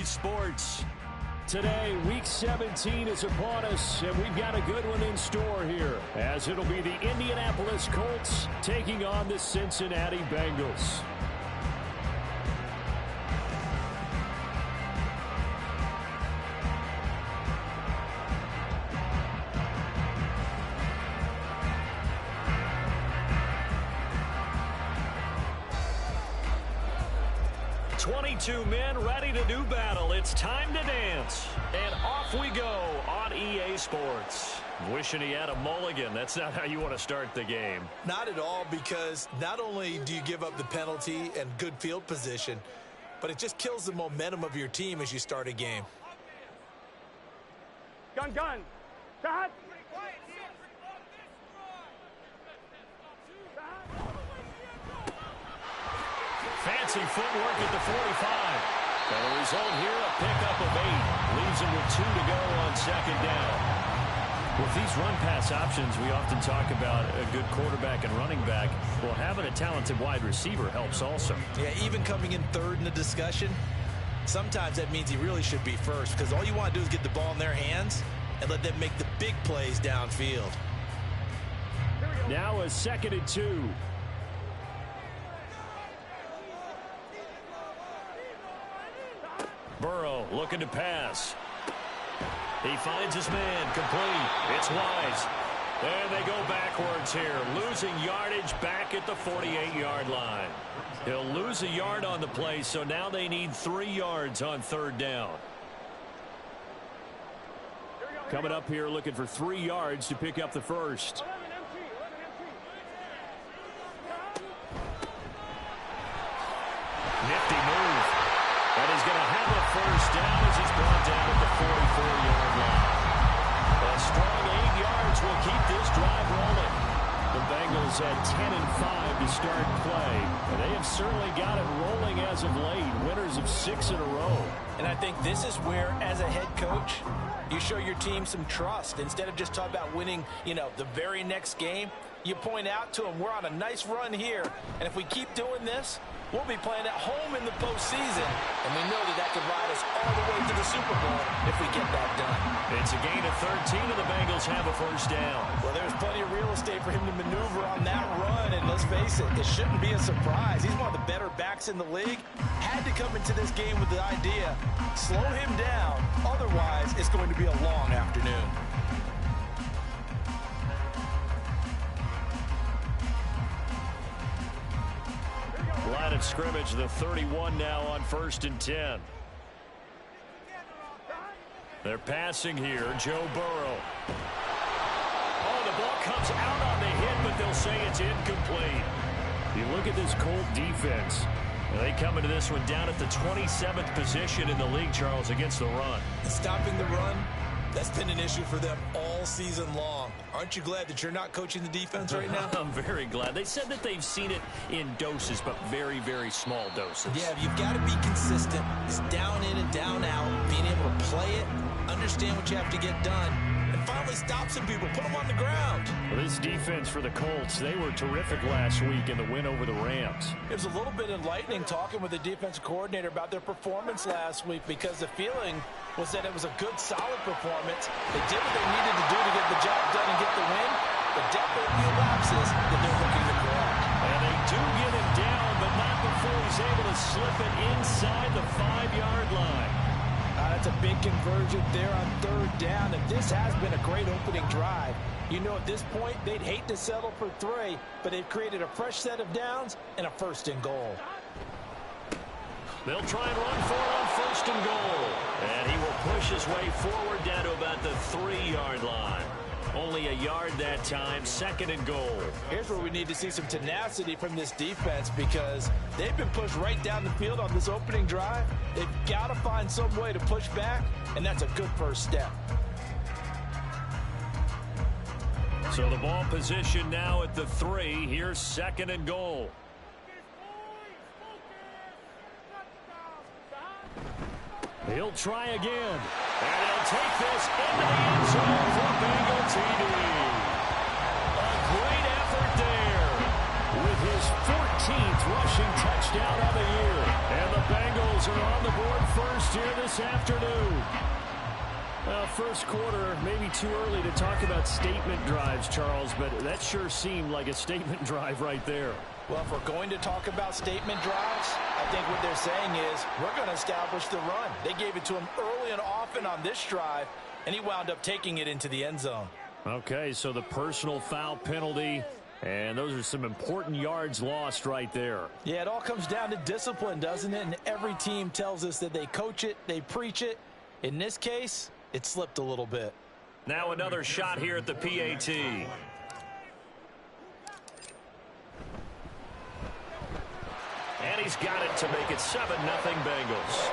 Sports. Today, Week 17 is upon us, and we've got a good one in store here, as it'll be the Indianapolis Colts taking on the Cincinnati Bengals. Two men ready to do battle. It's time to dance. And off we go on EA Sports. Wishing he had a mulligan. That's not how you want to start the game. Not at all, because not only do you give up the penalty and good field position, but it just kills the momentum of your team as you start a game. Gun. Shot. Fancy footwork at the 45. And the result here, a pickup of 8. Leaves him with 2 to go on second down. With these run-pass options, we often talk about a good quarterback and running back. Well, having a talented wide receiver helps also. Yeah, even coming in third in the discussion, sometimes that means he really should be first, because all you want to do is get the ball in their hands and let them make the big plays downfield. Now a 2nd and 2. Burrow looking to pass. He finds his man, complete. It's Wise. And they go backwards here, losing yardage back at the 48-yard line. He'll lose a yard on the play, so now they need 3 yards on 3rd down. Coming up here looking for 3 yards to pick up the first. Nifty move. And he's going to have a first down as he's brought down at the 44-yard line. A strong 8 yards will keep this drive rolling. The Bengals had 10-5 to start play, and they have certainly got it rolling as of late. Winners of 6 in a row. And I think this is where, as a head coach, you show your team some trust. Instead of just talking about winning, the very next game, you point out to them, we're on a nice run here, and if we keep doing this, we'll be playing at home in the postseason, and we know that can ride us all the way to the Super Bowl if we get that done. It's a gain of 13, and the Bengals have a first down. Well, there's plenty of real estate for him to maneuver on that run, and let's face it, it shouldn't be a surprise. He's one of the better backs in the league. Had to come into this game with the idea, slow him down, otherwise it's going to be a long afternoon. Line of scrimmage, the 31 now on 1st and 10. They're passing here, Joe Burrow. Oh, the ball comes out on the hit, but they'll say it's incomplete. You look at this Colt defense, and they come into this one down at the 27th position in the league, Charles, against the run. Stopping the run, that's been an issue for them all season long. Aren't you glad that you're not coaching the defense right now? I'm very glad. They said that they've seen it in doses, but very, very small doses. Yeah, you've got to be consistent. It's down in and down out, being able to play it, understand what you have to get done, and finally stop some people, put them on the ground. Well, this defense for the Colts, they were terrific last week in the win over the Rams. It was a little bit enlightening talking with the defensive coordinator about their performance last week, because the feeling was that it was a good, solid performance. They did what they needed to do to get the job done and get the win, but definitely a few lapses that they're looking to correct. And they do get him down, but not before he's able to slip it inside the 5-yard line. That's a big conversion there on 3rd down, and this has been a great opening drive. At this point, they'd hate to settle for 3, but they've created a fresh set of downs and a 1st and goal. They'll try and run for it on 1st and goal. And he will push his way forward down to about the 3-yard line. Only a yard that time, 2nd and goal. Here's where we need to see some tenacity from this defense, because they've been pushed right down the field on this opening drive. They've got to find some way to push back, and that's a good first step. So the ball position now at the 3. Here's 2nd and goal. He'll try again. And he'll take this into the end zone for Bengal TD. A great effort there with his his 14th rushing touchdown of the year. And the Bengals are on the board first here this afternoon. First quarter, maybe too early to talk about statement drives, Charles, but that sure seemed like a statement drive right there. Well, if we're going to talk about statement drives, I think what they're saying is we're going to establish the run. They gave it to him early and often on this drive, and he wound up taking it into the end zone. Okay, so the personal foul penalty, and those are some important yards lost right there. Yeah, it all comes down to discipline, doesn't it? And every team tells us that they coach it, they preach it. In this case, it slipped a little bit. Now another shot here at the PAT. And he's got it to make it 7-0 Bengals.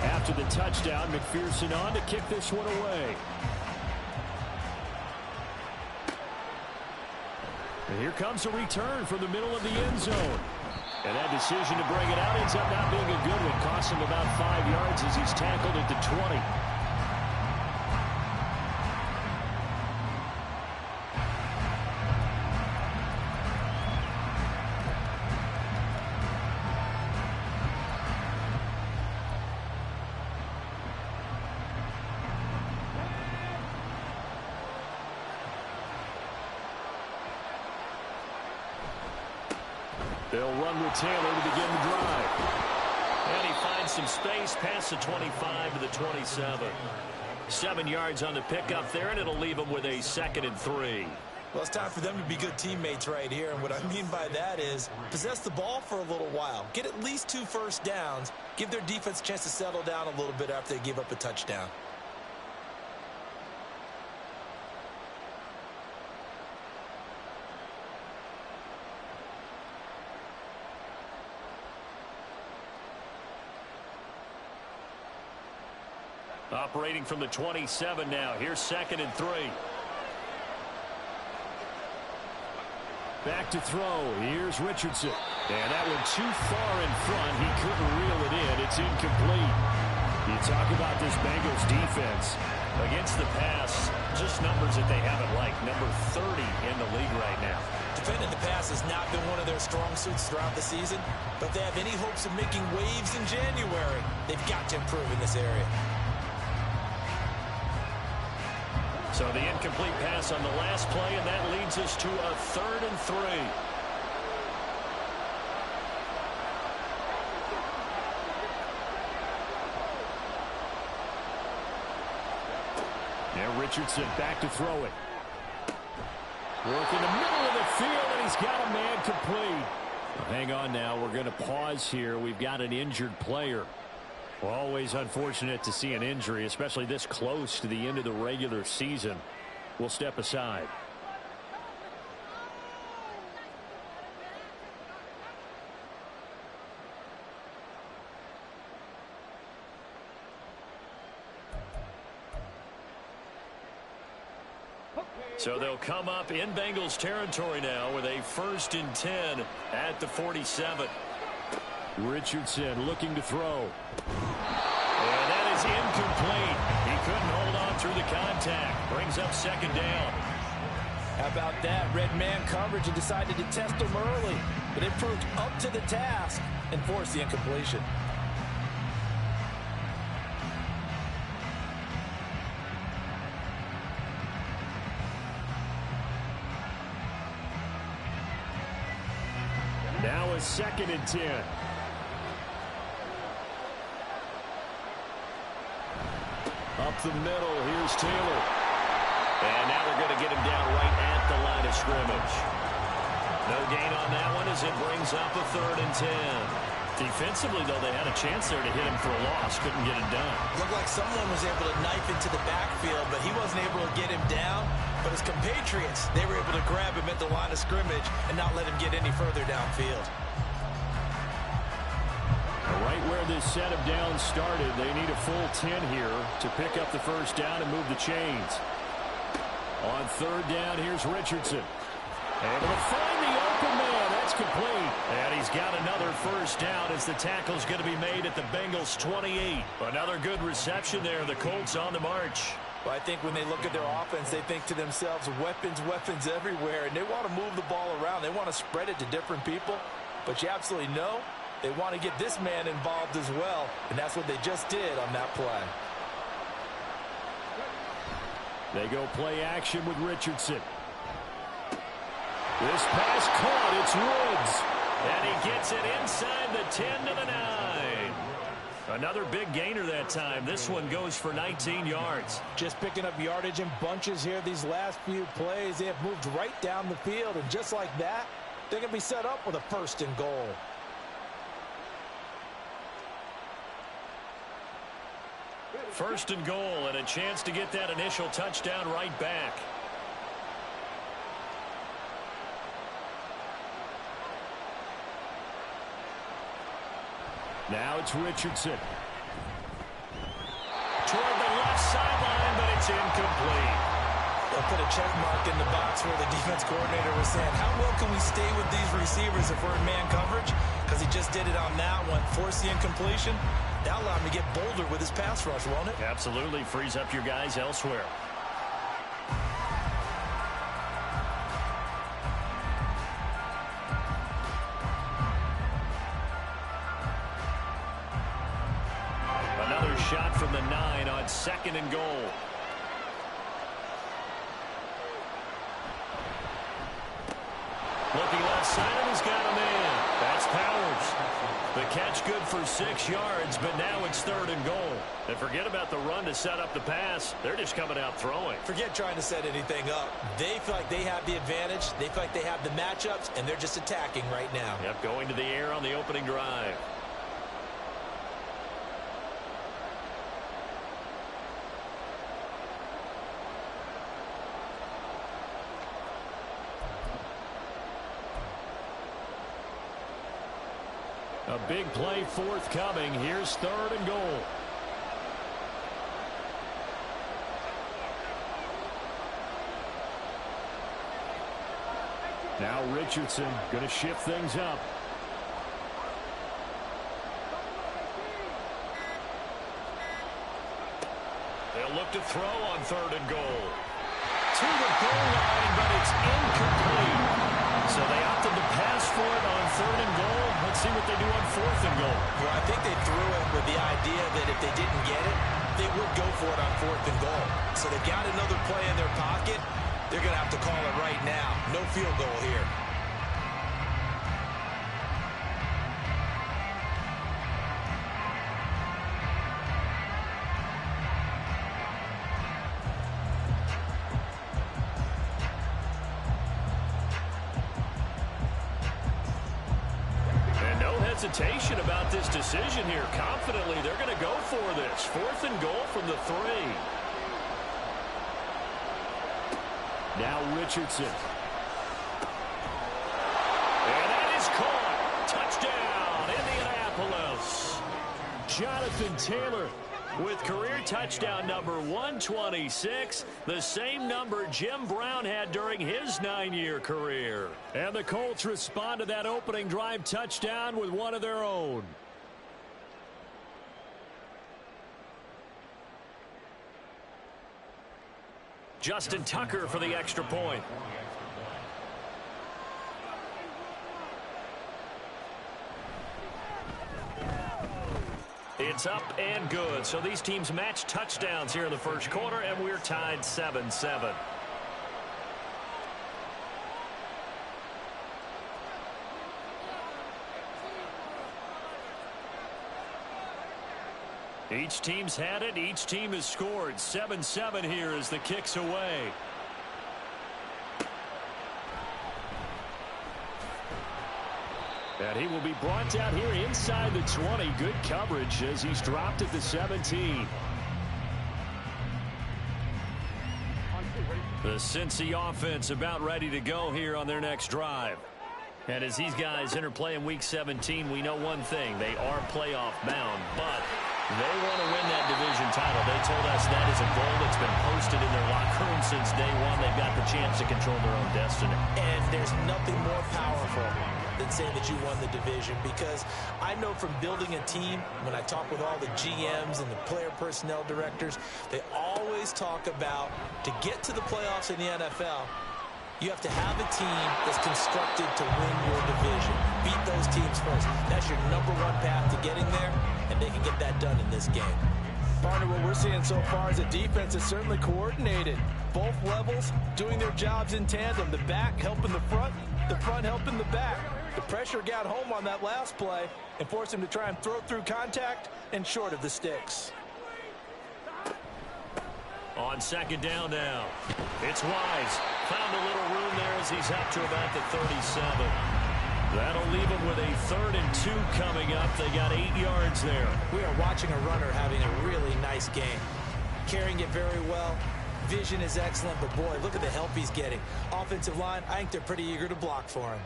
After the touchdown, McPherson on to kick this one away. And here comes a return from the middle of the end zone. And that decision to bring it out ends up not being a good one. Cost him about 5 yards as he's tackled at the 20. They'll run with Taylor to begin the drive. And he finds some space past the 25 to the 27. 7 yards on the pickup there, and it'll leave them with a 2nd and 3. Well, it's time for them to be good teammates right here. And what I mean by that is possess the ball for a little while. Get at least 2 first downs. Give their defense a chance to settle down a little bit after they give up a touchdown. Operating from the 27 now. Here's 2nd and 3. Back to throw. Here's Richardson. And that one too far in front. He couldn't reel it in. It's incomplete. You talk about this Bengals defense. Against the pass, just numbers that they haven't liked. Number 30 in the league right now. Defending the pass has not been one of their strong suits throughout the season, but they have any hopes of making waves in January. They've got to improve in this area. So the incomplete pass on the last play, and that leads us to a 3rd and 3. Now Richardson back to throw it. Work in the middle of the field, and he's got a man complete. Well, hang on now. We're going to pause here. We've got an injured player. Well, always unfortunate to see an injury, especially this close to the end of the regular season. We'll step aside. So they'll come up in Bengals territory now with a 1st and 10 at the 47. Richardson looking to throw. And that is incomplete. He couldn't hold on through the contact. Brings up 2nd down. How about that? Red man coverage and decided to test him early. But it proved up to the task and forced the incompletion. Now a 2nd and 10. Up the middle, here's Taylor. And now they're going to get him down right at the line of scrimmage. No gain on that one as it brings up a 3rd and 10. Defensively, though, they had a chance there to hit him for a loss. Couldn't get it done. Looked like someone was able to knife into the backfield, but he wasn't able to get him down. But his compatriots, they were able to grab him at the line of scrimmage and not let him get any further downfield. Right where this set of downs started, they need a full 10 here to pick up the 1st down and move the chains. On 3rd down, here's Richardson. Able to find the open man. That's complete. And he's got another first down as the tackle's going to be made at the Bengals 28. Another good reception there. The Colts on the march. Well, I think when they look at their offense, they think to themselves, weapons, weapons everywhere. And they want to move the ball around. They want to spread it to different people. But you absolutely know they want to get this man involved as well. And that's what they just did on that play. They go play action with Richardson. This pass caught. It's Woods. And he gets it inside the 10 to the 9. Another big gainer that time. This one goes for 19 yards. Just picking up yardage in bunches here these last few plays. They have moved right down the field. And just like that, they're going to be set up with a 1st and goal. First and goal, and a chance to get that initial touchdown right back. Now it's Richardson. Toward the left sideline, but it's incomplete. They'll put a check mark in the box where the defense coordinator was saying, how well can we stay with these receivers if we're in man coverage? Because he just did it on that one, forced the incompletion. That'll allow him to get bolder with his pass rush, won't it? Absolutely. Frees up your guys elsewhere. Another shot from the 9 on 2nd and goal. Looking left side, and he's got a man. That's Powers. The catch good for 6 yards, but now it's 3rd and goal. And forget about the run to set up the pass. They're just coming out throwing. Forget trying to set anything up. They feel like they have the advantage. They feel like they have the matchups, and they're just attacking right now. Yep, going to the air on the opening drive. A big play forthcoming. Here's 3rd and goal. Now Richardson going to shift things up. They'll look to throw on 3rd and goal. To the goal line, but it's incomplete. So they opted to pass for it on 3rd and goal. Let's see what they do on 4th and goal. Well, I think they threw it with the idea that if they didn't get it, they would go for it on 4th and goal. So they've got another play in their pocket. They're going to have to call it right now. No field goal here. Hesitation about this decision here. Confidently, they're going to go for this. 4th and goal from the 3. Now Richardson. And that is caught. Touchdown, Indianapolis. Jonathan Taylor with career touchdown number 126, the same number Jim Brown had during his 9-year career. And the Colts respond to that opening drive touchdown with one of their own. Justin Tucker for the extra point. It's up and good. So these teams match touchdowns here in the first quarter, and we're tied 7-7. Each team's had it. Each team has scored. 7-7 here as the kick's away. And he will be brought down here inside the 20. Good coverage as he's dropped at the 17. The Cincy offense about ready to go here on their next drive. And as these guys interplay in Week 17, we know one thing. They are playoff bound, but they want to win that that division title. They told us that is a goal that's been posted in their locker room since day one. They've got the chance to control their own destiny. And there's nothing more powerful than saying that you won the division, because I know from building a team, when I talk with all the GMs and the player personnel directors, they always talk about, to get to the playoffs in the NFL, you have to have a team that's constructed to win your division. Beat those teams first. That's your number one path to getting there, and they can get that done in this game. Partner, what we're seeing so far is a defense that's certainly coordinated. Both levels doing their jobs in tandem. The back helping the front helping the back. The pressure got home on that last play and forced him to try and throw through contact and short of the sticks. On second down now, it's Wise. Found a little room there as he's up to about the 37. That'll leave him with a 3rd and 2 coming up. They got 8 yards there. We are watching a runner having a really nice game. Carrying it very well. Vision is excellent, but boy, look at the help he's getting. Offensive line, I think they're pretty eager to block for him.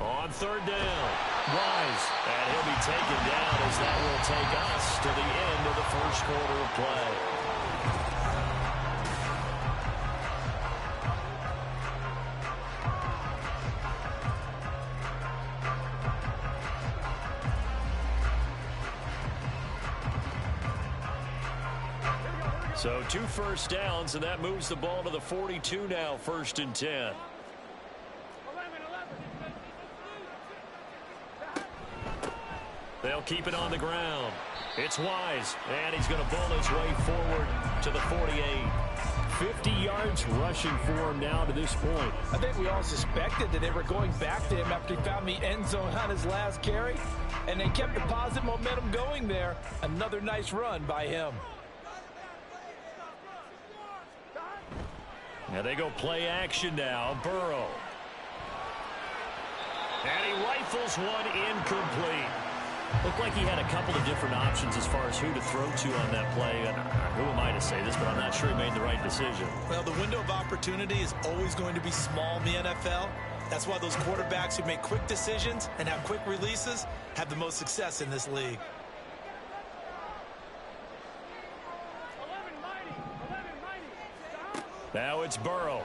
On 3rd down, Wise. And he'll be taken down as that will take us to the end of the first quarter of play. So 2 first downs, and that moves the ball to the 42 now, 1st and 10. They'll keep it on the ground. It's Wise, and he's going to bowl his way forward to the 48. 50 yards rushing for him now to this point. I think we all suspected that they were going back to him after he found the end zone on his last carry, and they kept the positive momentum going there. Another nice run by him. Now they go play action now. Burrow. And he rifles one incomplete. Looked like he had a couple of different options as far as who to throw to on that play. And who am I to say this, but I'm not sure he made the right decision. Well, the window of opportunity is always going to be small in the NFL. That's why those quarterbacks who make quick decisions and have quick releases have the most success in this league. Now it's Burrow.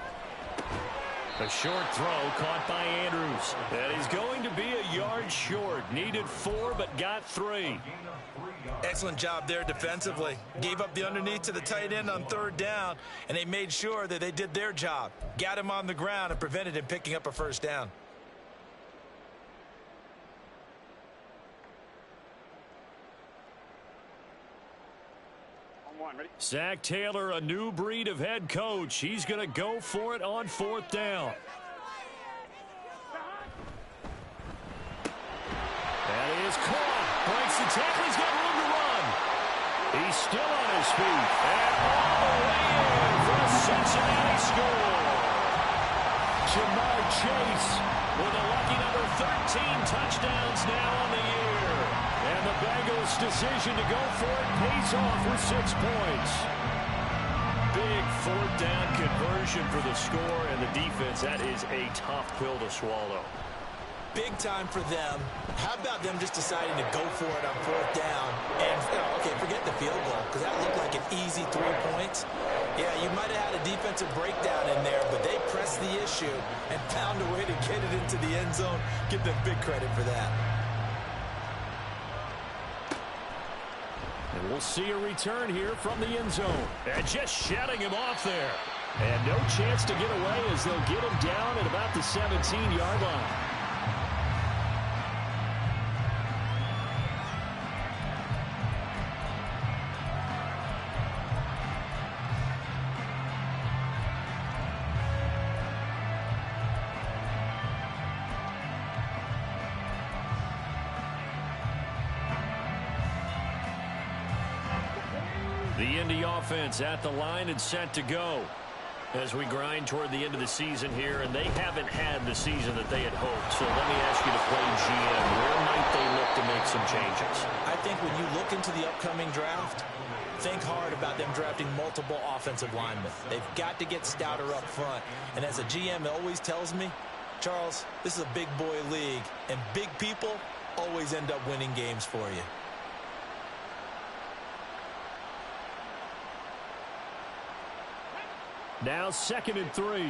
A short throw caught by Andrews. And he's going to be a yard short. Needed 4, but got 3. Excellent job there defensively. Gave up the underneath to the tight end on 3rd down, and they made sure that they did their job. Got him on the ground and prevented him picking up a 1st down. Zach Taylor, a new breed of head coach. He's going to go for it on 4th down. That is caught. Breaks the tackle. He's got room to run. He's still on his feet. And all the way in for a Cincinnati score. Jamar Chase with a lucky number 13 touchdowns now on the year. And the Bengals' decision to go for it pays off with 6 points. Big 4th down conversion for the score, and the defense, that is a tough pill to swallow. Big time for them. How about them just deciding to go for it on 4th down? And, okay, forget the field goal, because that looked like an easy 3 points. Yeah, you might have had a defensive breakdown in there, but they pressed the issue and found a way to get it into the end zone. Give them big credit for that. And we'll see a return here from the end zone. And just shutting him off there. And no chance to get away as they'll get him down at about the 17-yard line. The Indy offense at the line and set to go as we grind toward the end of the season here, and they haven't had the season that they had hoped. So let me ask you to play GM. Where might they look to make some changes? I think when you look into the upcoming draft, think hard about them drafting multiple offensive linemen. They've got to get stouter up front. And as a GM, it always tells me, Charles, this is a big boy league, and big people always end up winning games for you. Now 2nd and 3.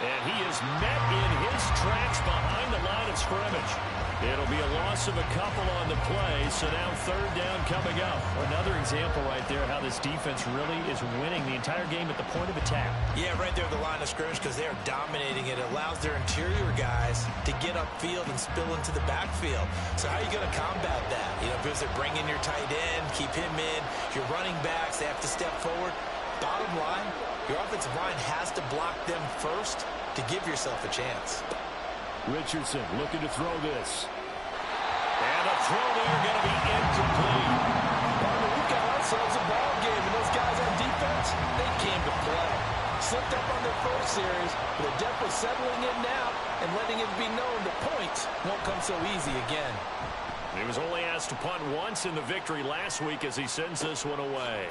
And he is met in his tracks behind the line of scrimmage. It'll be a loss of a couple on the play, so now 3rd down coming up. Another example right there how this defense really is winning the entire game at the point of attack. Yeah, right there at the line of scrimmage because they are dominating it. It allows their interior guys to get upfield and spill into the backfield. So how are you going to combat that? You know, because they're bringing your tight end, keep him in. Your running backs, they have to step forward. Bottom line, your offensive line has to block them first to give yourself a chance. Richardson looking to throw this. And a throw there going to be incomplete. Well, we've got ourselves a ball game, and those guys on defense, they came to play. Slipped up on their first series, but they're definitely settling in now and letting it be known the points won't come so easy again. He was only asked to punt once in the victory last week as he sends this one away.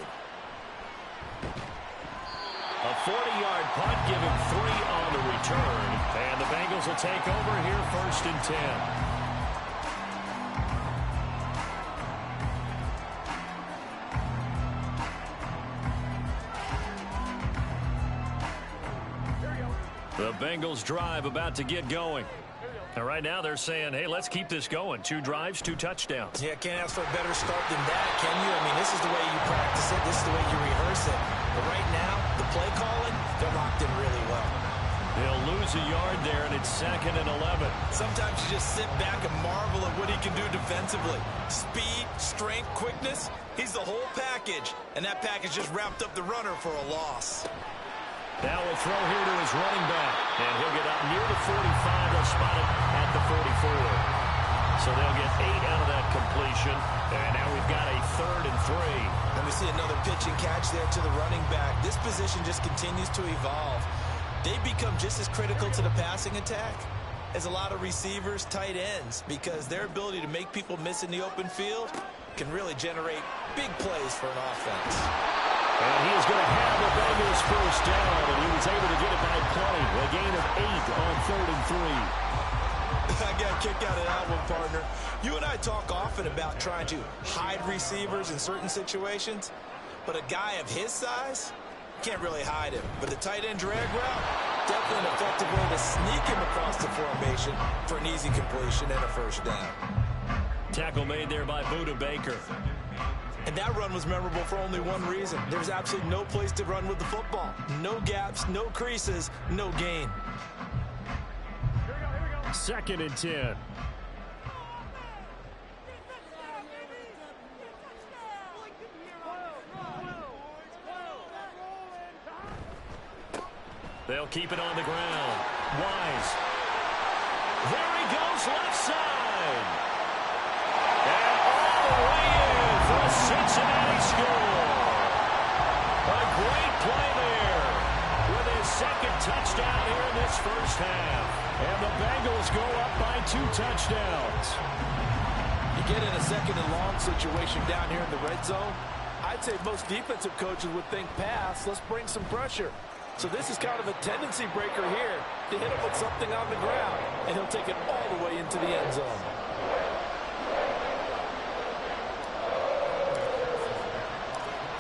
A 40-yard punt, giving 3 on the return. And the Bengals will take over here 1st and 10. The Bengals drive about to get going. And right now they're saying, hey, let's keep this going. 2 drives, 2 touchdowns. Yeah, can't ask for a better start than that, can you? I mean, this is the way you practice it. This is the way you rehearse it. But right now, the play calling, they're locked in really well. They'll lose a yard there, and it's 2nd and 11. Sometimes you just sit back and marvel at what he can do defensively. Speed, strength, quickness, he's the whole package. And that package just wrapped up the runner for a loss. Now we'll throw here to his running back. And he'll get up near the 45. They'll spot it at the 44. So they'll get 8 out of that completion. And now we've got a 3rd and 3. And we see another pitch and catch there to the running back. This position just continues to evolve. They become just as critical to the passing attack as a lot of receivers, tight ends, because their ability to make people miss in the open field can really generate big plays for an offense. And he is going to have the Bengals 1st down, and he was able to get it by plenty. A gain of 8 on 3rd and 3. I got a kick out of that one, partner. You and I talk often about trying to hide receivers in certain situations, but a guy of his size can't really hide him. But the tight end drag route, definitely an effective way to sneak him across the formation for an easy completion and a 1st down. Tackle made there by Buda Baker. And that run was memorable for only one reason. There's absolutely no place to run with the football. No gaps, no creases, no gain. 2nd and 10. They'll keep it on the ground. Wise. There he goes, left side. And all the way in for a Cincinnati score. A great play there with his 2nd touchdown here in this 1st half. And the Bengals go up by 2 touchdowns. You get in a 2nd and long situation down here in the red zone, I'd say most defensive coaches would think pass, let's bring some pressure. So this is kind of a tendency breaker here to hit him with something on the ground, and he'll take it all the way into the end zone.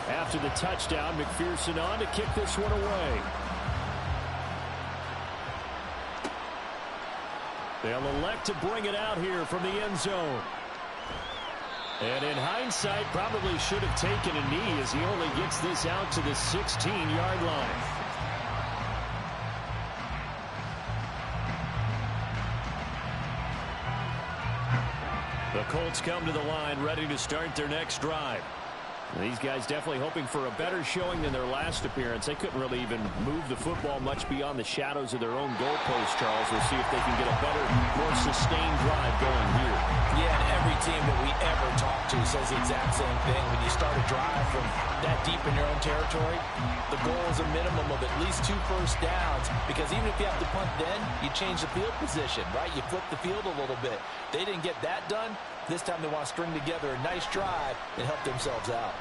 After the touchdown, McPherson on to kick this one away. They'll elect to bring it out here from the end zone. And in hindsight, probably should have taken a knee as he only gets this out to the 16-yard line. The Colts come to the line ready to start their next drive. These guys definitely hoping for a better showing than their last appearance. They couldn't really even move the football much beyond the shadows of their own goalpost, Charles. We'll see if they can get a better, more sustained drive going here. Yeah, and every team that we ever talk to says the exact same thing. When you start a drive from that deep in your own territory, the goal is a minimum of at least 2 first downs, because even if you have to punt then, you change the field position, right? You flip the field a little bit. They didn't get that done. This time they want to string together a nice drive and help themselves out.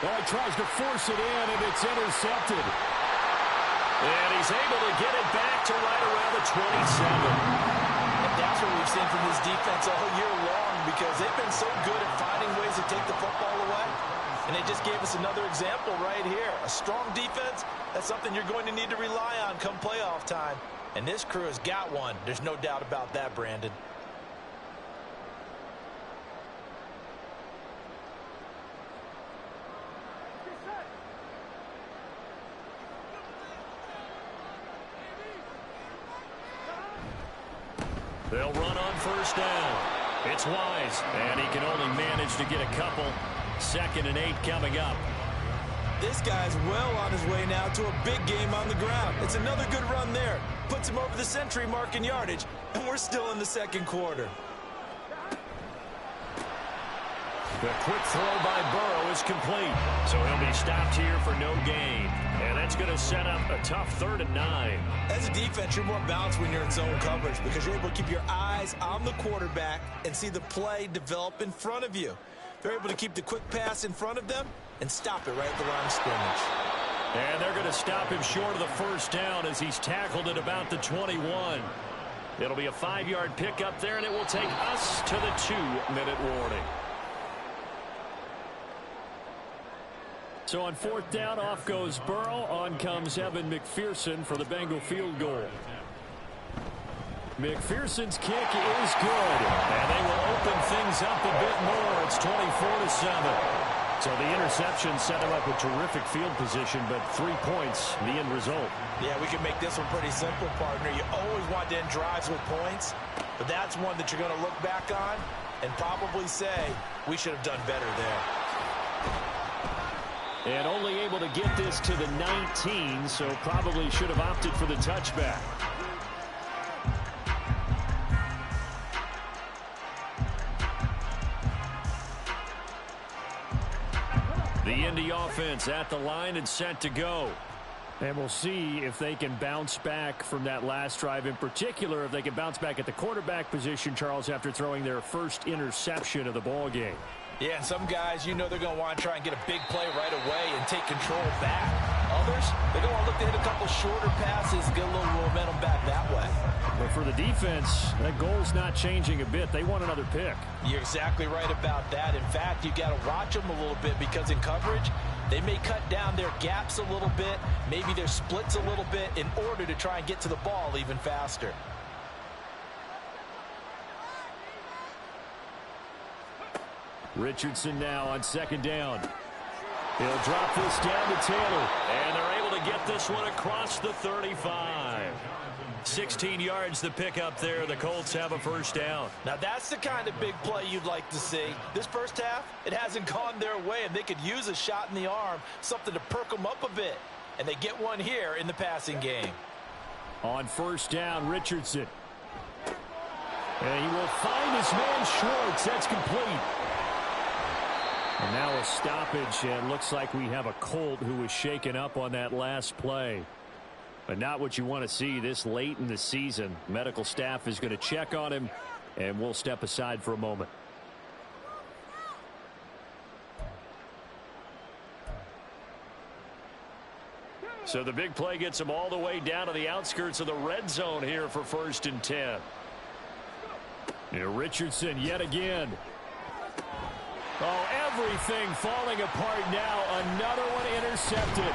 Well, he tries to force it in, and it's intercepted. And he's able to get it back to right around the 27. And That's what we've seen from this defense all year long, because they've been so good at finding ways to take the football away. And they just gave us another example right here. A strong defense, that's something you're going to need to rely on come playoff time. And this crew has got one. There's no doubt about that, Brandon. They'll run on first down. It's Wise, and he can only manage to get a couple. 2nd and 8 coming up. This guy's well on his way now to a big game on the ground. It's another good run there. Puts him over the century mark in yardage, and we're still in the second quarter. The quick throw by Burrow is complete, so he'll be stopped here for no gain. And that's going to set up a tough 3rd and 9. As a defense, you're more balanced when you're in zone coverage because you're able to keep your eyes on the quarterback and see the play develop in front of you. They're able to keep the quick pass in front of them and stop it right at the line of scrimmage. And they're going to stop him short of the first down as he's tackled at about the 21. It'll be a 5-yard pickup there, and it will take us to the 2-minute warning. So on 4th down, off goes Burrow. On comes Evan McPherson for the Bengal field goal. McPherson's kick is good, and they will open things up a bit more. It's 24-7. So the interception set him up a terrific field position, but 3 points, the end result. Yeah, we can make this one pretty simple, partner. You always want to end drives with points, but that's one that you're going to look back on and probably say, we should have done better there. And only able to get this to the 19, so probably should have opted for the touchback. The Indy offense at the line and set to go. And we'll see if they can bounce back from that last drive, in particular if they can bounce back at the quarterback position, Charles, after throwing their first interception of the ball game. Yeah, and some guys, you know they're going to want to try and get a big play right away and take control back. Others, they're going to look to hit a couple shorter passes, get a little momentum back that way. But for the defense, that goal's not changing a bit. They want another pick. You're exactly right about that. In fact, you got to watch them a little bit because in coverage, they may cut down their gaps a little bit, maybe their splits a little bit in order to try and get to the ball even faster. Richardson now on 2nd down. He'll drop this down to Taylor, and they're able to get this one across the 35. 16 yards the pick up there. The Colts have a first down. Now that's the kind of big play you'd like to see. This first half, it hasn't gone their way, and they could use a shot in the arm, something to perk them up a bit. And they get one here in the passing game. On first down, Richardson. And he will find his man Schwartz. That's complete. And now a stoppage, and looks like we have a Colt who was shaken up on that last play. But not what you want to see this late in the season. Medical staff is going to check on him, and we'll step aside for a moment. So the big play gets him all the way down to the outskirts of the red zone here for 1st and 10. And Richardson yet again. Oh, everything falling apart now. Another one intercepted.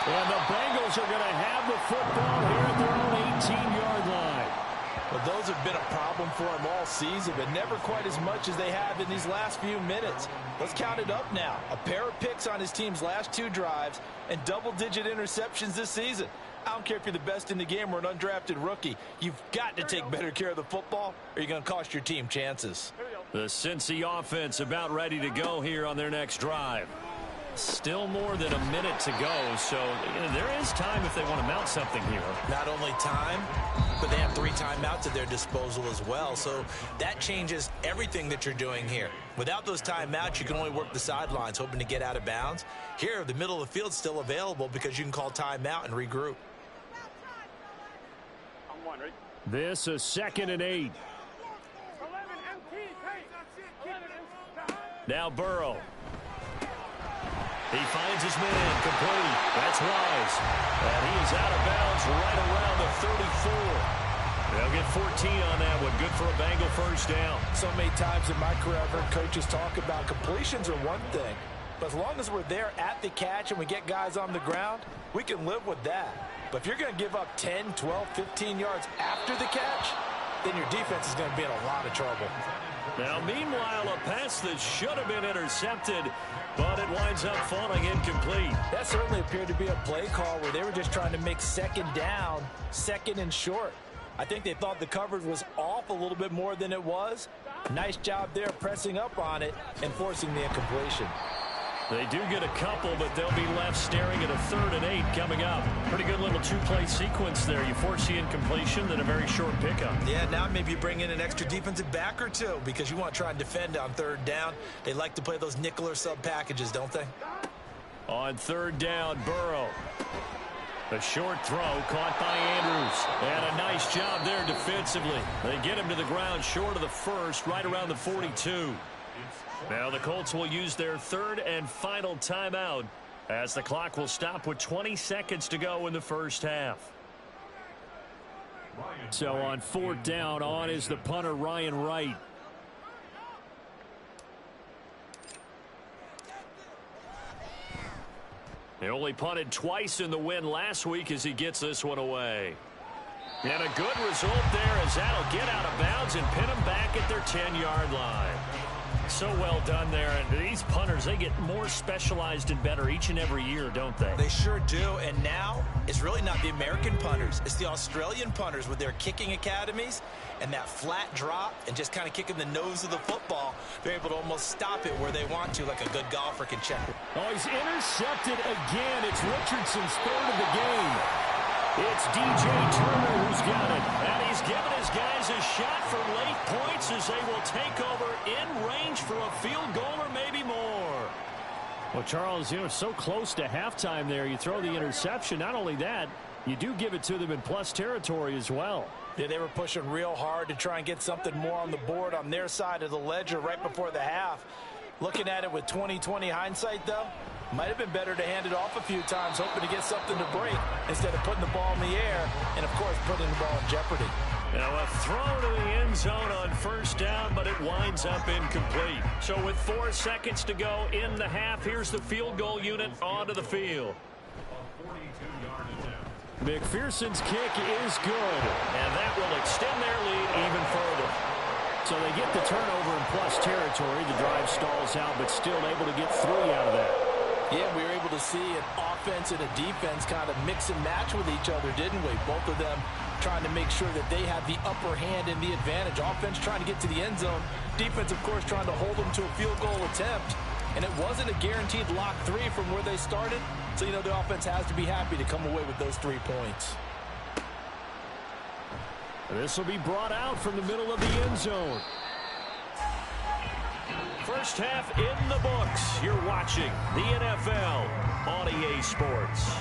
And the Bengals are going to have the football here at their own 18-yard line. Well, those have been a problem for them all season, but never quite as much as they have in these last few minutes. Let's count it up now. A pair of picks on his team's last 2 drives and double-digit interceptions this season. I don't care if you're the best in the game or an undrafted rookie. You've got to take better care of the football or you're going to cost your team chances. The Cincy offense about ready to go here on their next drive. Still more than a minute to go, so there is time if they want to mount something here. Not only time, but they have 3 timeouts at their disposal as well, so that changes everything that you're doing here. Without those timeouts, you can only work the sidelines, hoping to get out of bounds. Here, the middle of the field's still available because you can call timeout and regroup. This is 2nd and 8. Now Burrow. He finds his man complete. That's Wise. And he is out of bounds right around the 34. They'll get 14 on that one. Good for a Bengal first down. So many times in my career, I've heard coaches talk about completions are one thing. But as long as we're there at the catch and we get guys on the ground, we can live with that. But if you're going to give up 10, 12, 15 yards after the catch, then your defense is going to be in a lot of trouble. Now, meanwhile, a pass that should have been intercepted, but it winds up falling incomplete. That certainly appeared to be a play call where they were just trying to make second down, second and short. I think they thought the coverage was off a little bit more than it was. Nice job there pressing up on it and forcing the incompletion. They do get a couple, but they'll be left staring at a 3rd and 8 coming up. Pretty good little 2-play sequence there. You force the incompletion, then a very short pickup. Yeah, now maybe you bring in an extra defensive back or two because you want to try and defend on 3rd down. They like to play those nickel or sub packages, don't they? On 3rd down, Burrow. A short throw caught by Andrews. And a nice job there defensively. They get him to the ground short of the first, right around the 42. Now the Colts will use their 3rd and final timeout as the clock will stop with 20 seconds to go in the first half. So on 4th down, on is the punter Ryan Wright. They only punted twice in the win last week as he gets this one away. And a good result there as that'll get out of bounds and pin them back at their 10-yard line. So well done there. And these punters, they get more specialized and better each and every year, don't they? They sure do. And now it's really not the American punters. It's the Australian punters with their kicking academies and that flat drop and just kind of kicking the nose of the football. They're able to almost stop it where they want to, like a good golfer can check it. Oh, he's intercepted again. It's Richardson's 3rd of the game. It's DJ Turner who's got it. And he's given his guys a shot for late points as they will take over in range for a field goal or maybe more. Well, Charles, it's so close to halftime there. You throw the interception. Not only that, you do give it to them in plus territory as well. Yeah, they were pushing real hard to try and get something more on the board on their side of the ledger right before the half. Looking at it with 20/20 hindsight, though, might have been better to hand it off a few times, hoping to get something to break instead of putting the ball in the air and, of course, putting the ball in jeopardy. Now a throw to the end zone on 1st down, but it winds up incomplete. So with 4 seconds to go in the half, here's the field goal unit onto the field. McPherson's kick is good, and that will extend their lead even further. So they get the turnover in plus territory. The drive stalls out, but still able to get 3 out of that. Yeah, we were able to see an offense and a defense kind of mix and match with each other, didn't we? Both of them trying to make sure that they have the upper hand and the advantage. Offense trying to get to the end zone. Defense, of course, trying to hold them to a field goal attempt. And it wasn't a guaranteed lock 3 from where they started. So, you know, the offense has to be happy to come away with those 3 points. This will be brought out from the middle of the end zone. First half in the books. You're watching the NFL on EA Sports.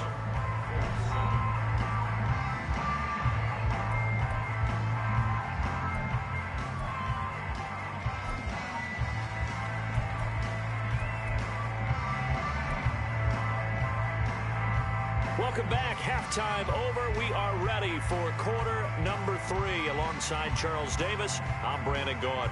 Welcome back. Halftime over. We are ready for quarter number 3. Alongside Charles Davis, I'm Brandon Gaudin.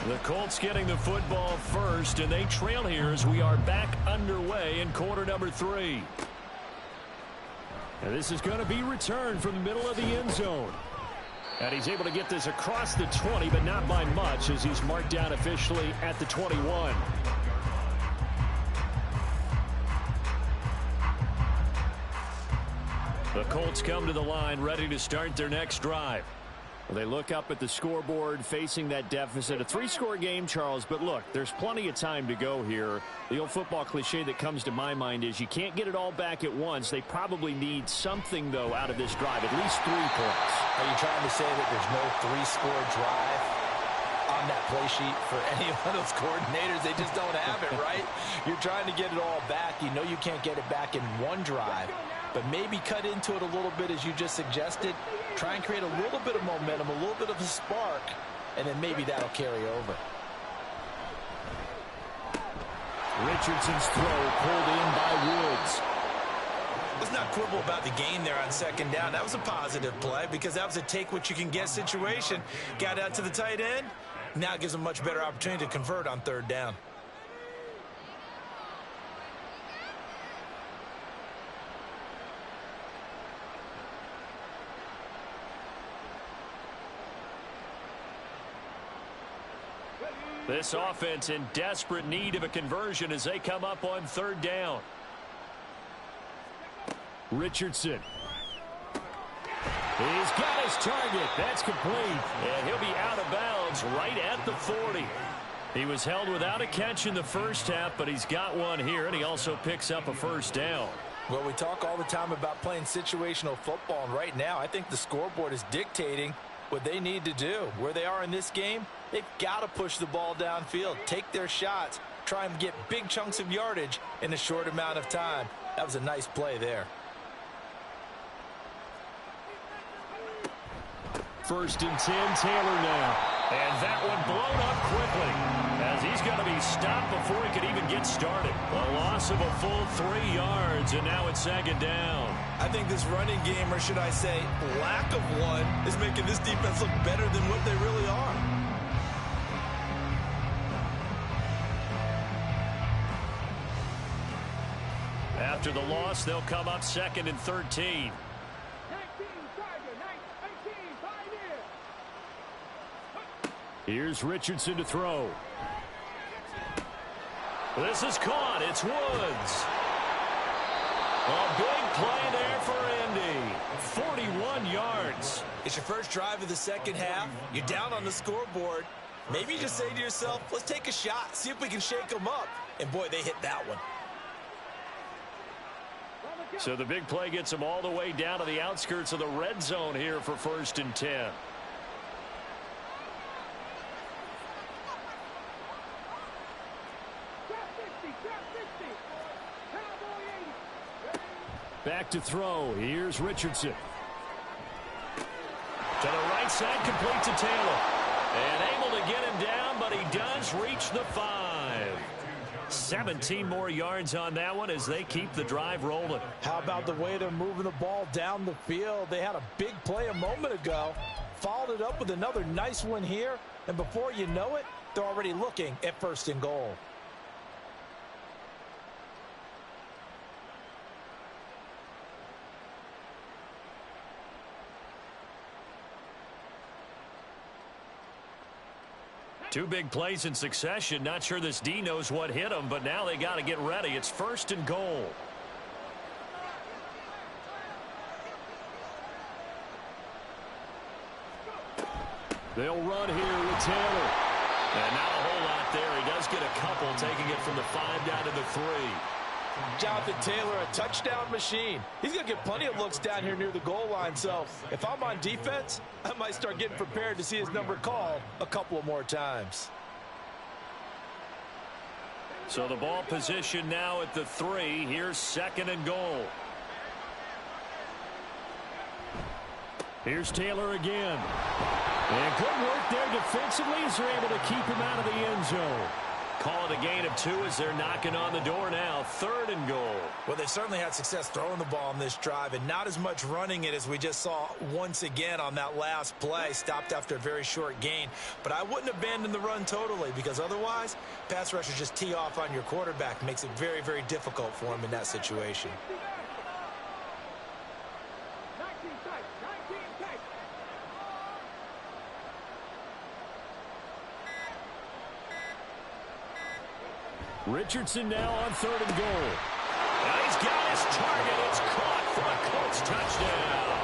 The Colts getting the football first, and they trail here as we are back underway in quarter number 3. And this is going to be returned from the middle of the end zone. And he's able to get this across the 20, but not by much as he's marked down officially at the 21. The Colts come to the line ready to start their next drive. They look up at the scoreboard facing that deficit. A 3-score game, Charles, but look, there's plenty of time to go here. The old football cliche that comes to my mind is you can't get it all back at once. They probably need something, though, out of this drive, at least 3 points. Are you trying to say that there's no 3-score drive on that play sheet for any one of those coordinators? They just don't have it, right? You're trying to get it all back. You know you can't get it back in one drive, but maybe cut into it a little bit as you just suggested. Try and create a little bit of momentum, a little bit of a spark, and then maybe that'll carry over. Richardson's throw pulled in by Woods. Let's not quibble about the gain there on second down. That was a positive play because that was a take-what-you-can-get situation. Got out to the tight end. Now it gives them a much better opportunity to convert on third down. This offense in desperate need of a conversion as they come up on third down. Richardson. He's got his target. That's complete. And he'll be out of bounds right at the 40. He was held without a catch in the first half, but he's got one here, and he also picks up a first down. Well, we talk all the time about playing situational football, and right now I think the scoreboard is dictating what they need to do. Where they are in this game, they've got to push the ball downfield, take their shots, try and get big chunks of yardage in a short amount of time. That was a nice play there. First and 10, Taylor now. And that one blown up quickly as he's going to be stopped before he could even get started. A loss of a full 3 yards, and now it's second down. I think this running game, or should I say lack of one, is making this defense look better than what they really are. After the loss, they'll come up second and 13. Here's Richardson to throw. This is caught. It's Woods. A big play there for Indy. 41 yards. It's your first drive of the second half. You're down on the scoreboard. Maybe you just say to yourself, let's take a shot, see if we can shake them up. And boy, they hit that one. So the big play gets them all the way down to the outskirts of the red zone here for first and 10. Back to throw. Here's Richardson. To the right side, complete to Taylor. And able to get him down, but he does reach the 5. 17 more yards on that one as they keep the drive rolling. How about the way they're moving the ball down the field? They had a big play a moment ago, followed it up with another nice one here, and before you know it, they're already looking at first and goal. Two big plays in succession. Not sure this D knows what hit him, but now they got to get ready. It's first and goal. They'll run here with Taylor. And not a whole lot there. He does get a couple, taking it from the 5 down to the 3. Jonathan Taylor, a touchdown machine. He's going to get plenty of looks down here near the goal line. So if I'm on defense, I might start getting prepared to see his number called a couple of more times. So the ball position now at the 3. Here's second and goal. Here's Taylor again. And good work there defensively as they're able to keep him out of the end zone. Call it a gain of 2 as they're knocking on the door now. Third and goal. Well, they've certainly had success throwing the ball on this drive and not as much running it as we just saw once again on that last play. Stopped after a very short gain. But I wouldn't abandon the run totally because otherwise, pass rushers just tee off on your quarterback. Makes it very, very difficult for him in that situation. Richardson now on third and goal. Now he's got his target. It's caught for a Colts touchdown.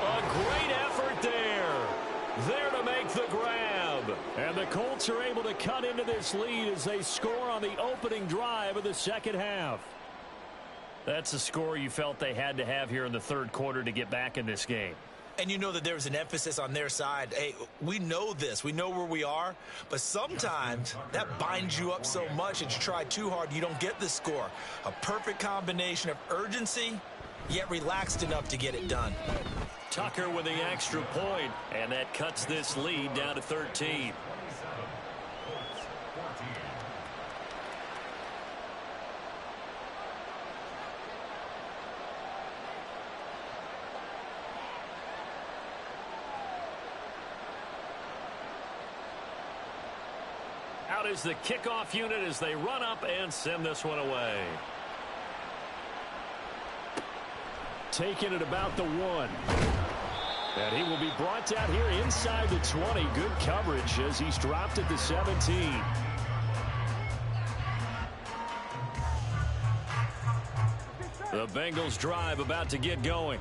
A great effort there. There to make the grab. And the Colts are able to cut into this lead as they score on the opening drive of the second half. That's a score you felt they had to have here in the third quarter to get back in this game. And you know that there was an emphasis on their side. Hey, we know this. We know where we are. But sometimes that binds you up so much that you try too hard, you don't get the score. A perfect combination of urgency, yet relaxed enough to get it done. Tucker with the extra point, and that cuts this lead down to 13. Out is the kickoff unit as they run up and send this one away. Taking it about the 1. And he will be brought down here inside the 20. Good coverage as he's dropped at the 17. The Bengals drive about to get going.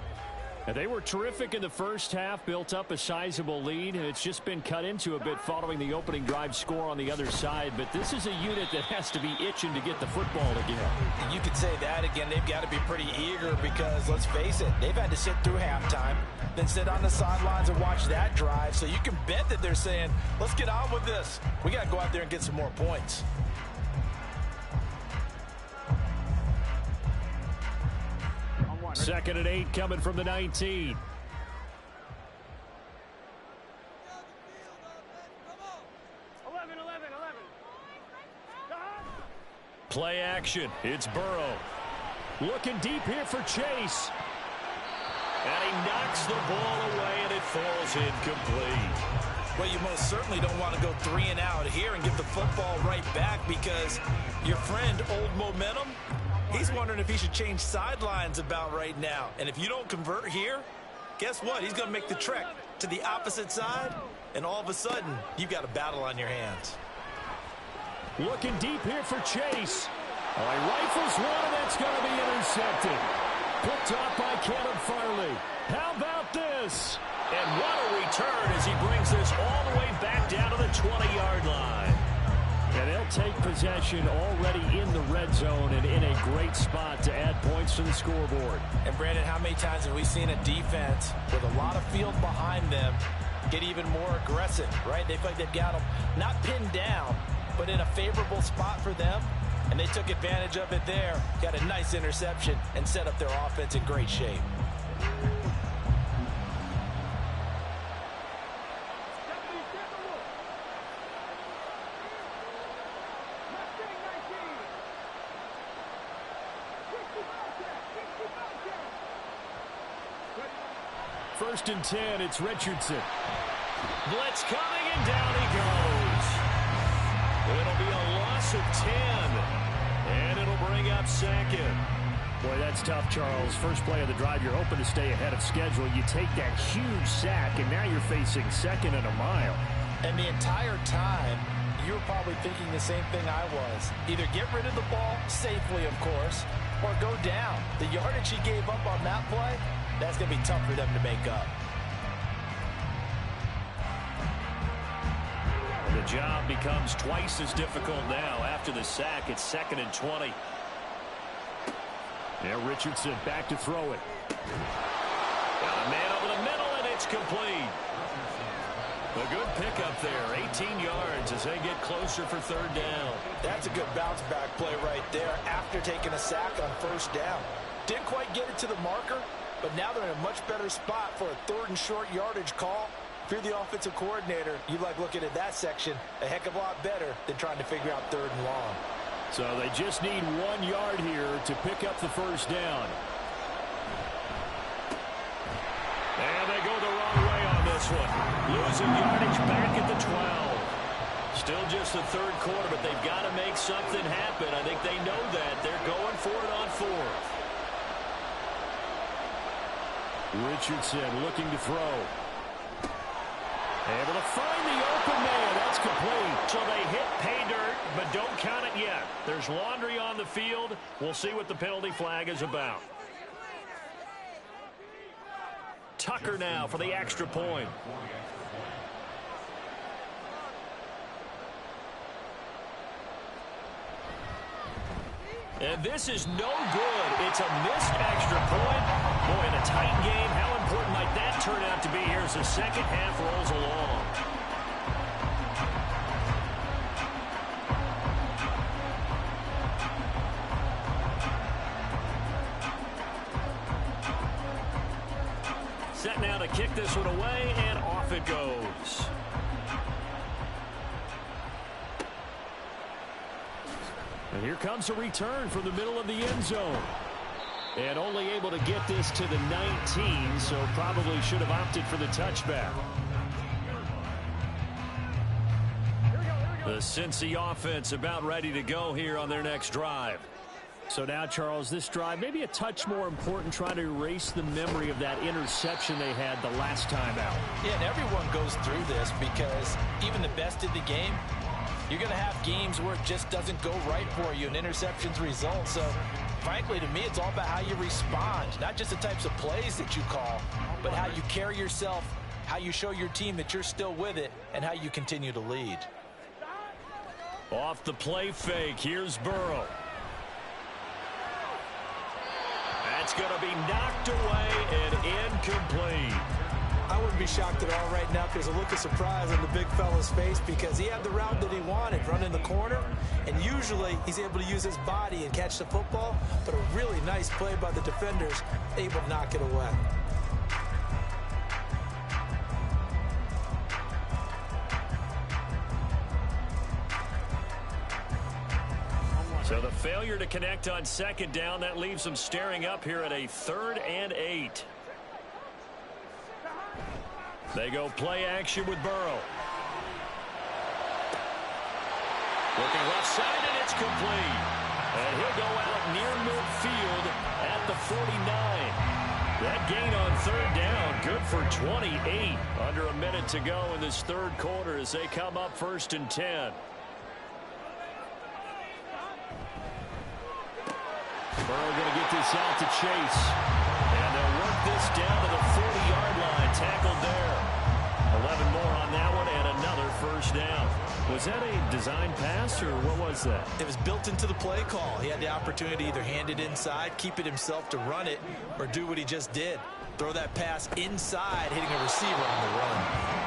And they were terrific in the first half, built up a sizable lead, and it's just been cut into a bit following the opening drive score on the other side. But this is a unit that has to be itching to get the football again. You could say that again. They've got to be pretty eager because, let's face it, they've had to sit through halftime, then sit on the sidelines and watch that drive. So you can bet that they're saying, let's get on with this. We got to go out there and get some more points. Second and 8 coming from the 19. Play action. It's Burrow. Looking deep here for Chase. And he knocks the ball away, and it falls incomplete. Well, you most certainly don't want to go 3 and out here and get the football right back because your friend, Old Momentum, he's wondering if he should change sidelines about right now. And if you don't convert here, guess what? He's going to make the trek to the opposite side, and all of a sudden, you've got a battle on your hands. Looking deep here for Chase. Oh, he rifles one, and that's going to be intercepted. Picked off by Caleb Farley. How about this? And what a return as he brings this all the way back down to the 20-yard line. And they'll take possession already in the red zone and in a great spot to add points to the scoreboard. And, Brandon, how many times have we seen a defense with a lot of field behind them get even more aggressive, right? They feel like they've got them not pinned down, but in a favorable spot for them, and they took advantage of it there. Got a nice interception and set up their offense in great shape. First and 10, it's Richardson. Blitz coming, and down he goes. It'll be a loss of 10, and it'll bring up second. Boy, that's tough, Charles. First play of the drive, you're hoping to stay ahead of schedule. You take that huge sack, and now you're facing second and a mile. And the entire time, you were probably thinking the same thing I was. Either get rid of the ball, safely, of course, or go down. The yardage he gave up on that play, that's going to be tough for them to make up. The job becomes twice as difficult now. After the sack, it's second and 20. Now Richardson back to throw it. Got a man over the middle, and it's complete. A good pickup there, 18 yards as they get closer for third down. That's a good bounce back play right there after taking a sack on first down. Didn't quite get it to the marker, but now they're in a much better spot for a third and short yardage call. If you're the offensive coordinator, you like looking at that section a heck of a lot better than trying to figure out third and long. So they just need 1 yard here to pick up the first down. And they go the wrong way on this one. Losing yardage back at the 12. Still just the third quarter, but they've got to make something happen. I think they know that. They're going for it on fourth. Richardson looking to throw. Able to find the open man. That's complete. So they hit pay dirt, but don't count it yet. There's laundry on the field. We'll see what the penalty flag is about. Tucker now for the extra point. And this is no good. It's a missed extra point. Boy, in a tight game, how important might that turn out to be here as the second half rolls along? Set now to kick this one away, and off it goes. And here comes a return from the middle of the end zone. And only able to get this to the 19, so probably should have opted for the touchback. The Cincy offense about ready to go here on their next drive. So now, Charles, this drive maybe a touch more important, trying to erase the memory of that interception they had the last time out. Yeah, and everyone goes through this because even the best in the game, you're going to have games where it just doesn't go right for you and interceptions result. So, frankly, to me, it's all about how you respond, not just the types of plays that you call, but how you carry yourself, how you show your team that you're still with it, and how you continue to lead. Off the play fake, here's Burrow. That's going to be knocked away and incomplete. I wouldn't be shocked at all right now because a look of surprise on the big fella's face because he had the route that he wanted, running the corner, and usually he's able to use his body and catch the football, but a really nice play by the defenders, able to knock it away. So the failure to connect on second down, that leaves them staring up here at a 3rd and 8. They go play action with Burrow. Looking left side, and it's complete. And he'll go out near midfield at the 49. That gain on 3rd down, good for 28. Under a minute to go in this 3rd quarter as they come up 1st and 10. Burrow going to get this out to Chase. And they'll work this down to the 40-yard line. Tackled there. 11 more on that one and another 1st down. Was that a design pass or what was that? It was built into the play call. He had the opportunity to either hand it inside, keep it himself to run it, or do what he just did. Throw that pass inside, hitting a receiver on the run.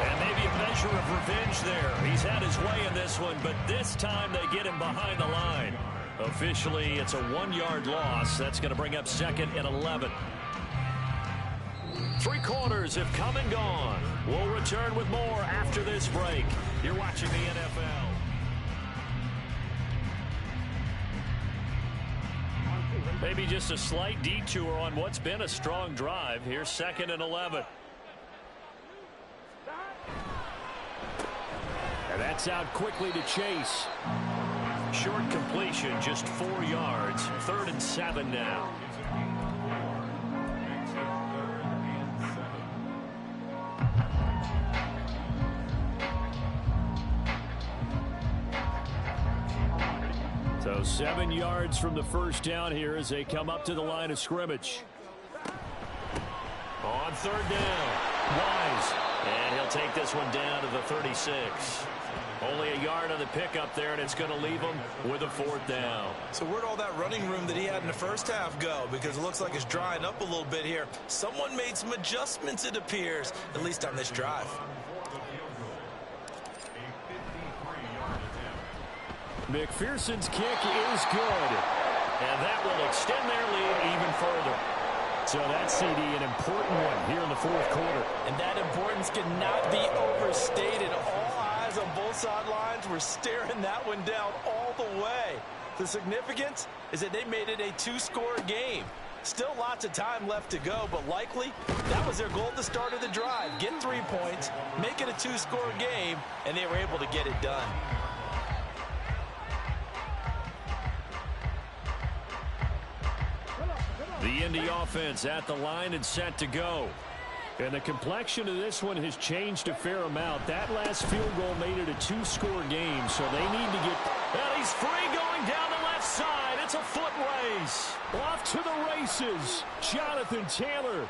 And maybe a measure of revenge there. He's had his way in this one, but this time they get him behind the line. Officially, it's a 1-yard loss. That's going to bring up 2nd and 11. 3 quarters have come and gone. We'll return with more after this break. You're watching the NFL. Maybe just a slight detour on what's been a strong drive. Here's 2nd and 11. And that's out quickly to Chase. Short completion, just 4 yards. 3rd and 7 now. So 7 yards from the 1st down here as they come up to the line of scrimmage. On 3rd down, Wise. And he'll take this one down to the 36. Only a yard on the pickup there, and it's going to leave him with a 4th down. So where'd all that running room that he had in the first half go? Because it looks like it's drying up a little bit here. Someone made some adjustments, it appears, at least on this drive. McPherson's kick is good. And that will extend their lead even further. So that CD, an important one here in the 4th quarter. And that importance cannot be overstated. All eyes on both sidelines were staring that one down all the way. The significance is that they made it a 2-score game. Still lots of time left to go, but likely that was their goal at the start of the drive. Get 3 points, make it a 2-score game, and they were able to get it done. The Indy offense at the line and set to go. And the complexion of this one has changed a fair amount. That last field goal made it a 2-score game, so they need to get... And he's free going down the left side. It's a foot race. Off to the races, Jonathan Taylor.